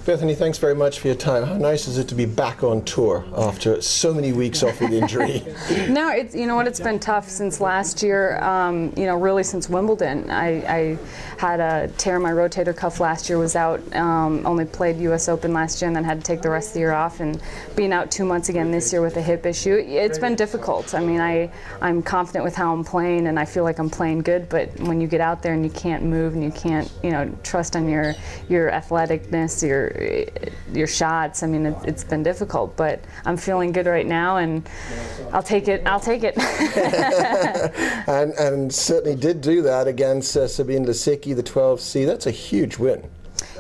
Bethanie, thanks very much for your time. How nice is it to be back on tour after so many weeks off with injury? No, it's, you know what, it's been tough since last year, you know, really since Wimbledon. I had a tear in my rotator cuff last year, was out, only played US Open last year and then had to take the rest of the year off, and being out 2 months again this year with a hip issue, it's been difficult. I mean, I'm confident with how I'm playing and I feel like I'm playing good, but when you get out there and you can't move and you can't, you know, trust on your athleticness, your shots, I mean, it's been difficult, but I'm feeling good right now, and I'll take it. I'll take it. and certainly did do that against Sabine Lisicki, the 12C. That's a huge win.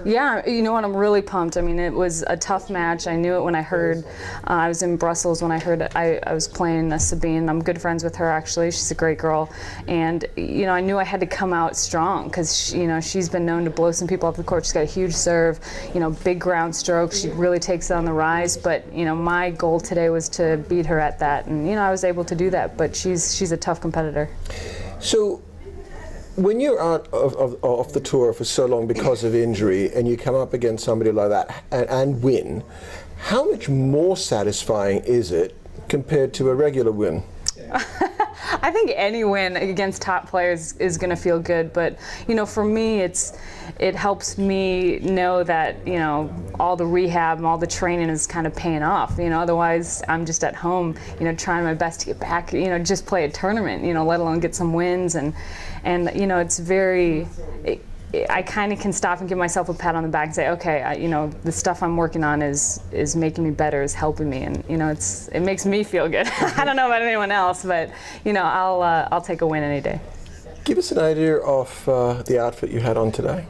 Yeah, you know what, I'm really pumped. I mean, it was a tough match. I knew it when I heard, I was in Brussels when I heard I was playing Sabine. I'm good friends with her, actually. She's a great girl. And, you know, I knew I had to come out strong because, you know, she's been known to blow some people off the court. She's got a huge serve, you know, big ground stroke. She really takes it on the rise. But, you know, my goal today was to beat her at that. And, you know, I was able to do that. But she's a tough competitor. So, when you're out of the tour for so long because of injury and you come up against somebody like that and win, how much more satisfying is it compared to a regular win? I think any win against top players is going to feel good, but you know, for me, it helps me know that, you know, all the rehab and all the training is kind of paying off. You know, otherwise I'm just at home, you know, trying my best to get back, you know, just play a tournament, you know, let alone get some wins, and you know, it's very. I kind of can stop and give myself a pat on the back and say, okay, you know, the stuff I'm working on is making me better, is helping me, and you know, it makes me feel good. I don't know about anyone else, but you know, I'll take a win any day. Give us an idea of the outfit you had on today.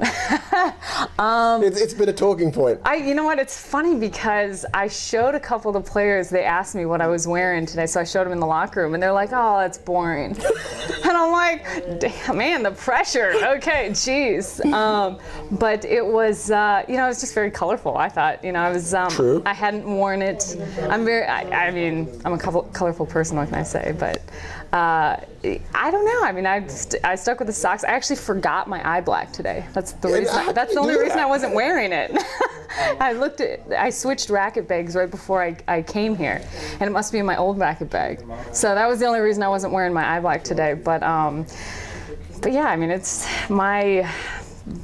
It's been a talking point. You know what, it's funny because I showed a couple of the players, they asked me what I was wearing today, so I showed them in the locker room, and they're like, oh, that's boring. And I'm like, damn, man, the pressure. Okay, geez. But it was, you know, it was just very colorful, I thought. You know, I was, True. I hadn't worn it. I mean, I'm a colorful person, what can I say? But I don't know. I mean, I stuck with the socks. I actually forgot my eye black today. That's the reason. That's the only reason I wasn't wearing it. I switched racket bags right before I came here, and it must be in my old racket bag. So that was the only reason I wasn't wearing my eye black today. But yeah, I mean, it's my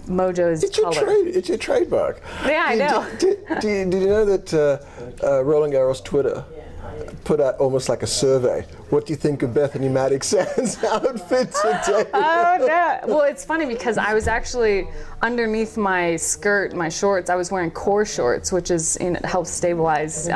mojo's color. It's your trademark. Yeah, I know. Did you know that Roland Garros Twitter put out almost like a survey? What do you think of Bethanie Mattek-Sands' outfit today? Oh, no. Well, it's funny because I was actually underneath my skirt, my shorts, I was wearing core shorts, which is, you know, helps stabilize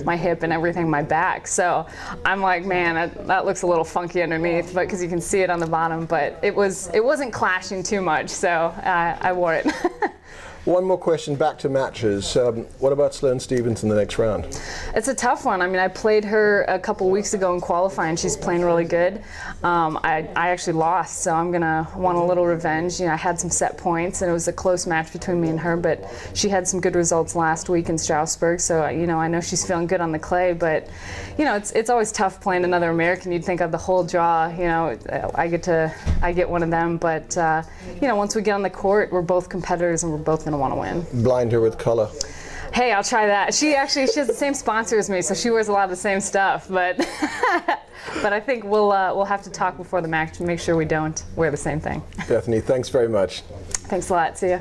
my hip and everything, my back. So I'm like, man, that looks a little funky underneath, but because you can see it on the bottom. But it wasn't clashing too much, so I wore it. One more question, back to matches. What about Sloane Stephens in the next round? It's a tough one. I mean, I played her a couple weeks ago in qualifying. She's playing really good. I actually lost, so I'm going to want a little revenge. You know, I had some set points, and it was a close match between me and her, but she had some good results last week in Strasbourg, so, you know, I know she's feeling good on the clay, but, you know, it's always tough playing another American. You'd think of the whole draw, you know, I get one of them, but, you know, once we get on the court, we're both competitors, and we're both going to want to win. Blind her with color. Hey, I'll try that. She has the same sponsor as me, so she wears a lot of the same stuff. But but I think we'll have to talk before the match to make sure we don't wear the same thing. Bethanie, thanks very much. Thanks a lot. See ya.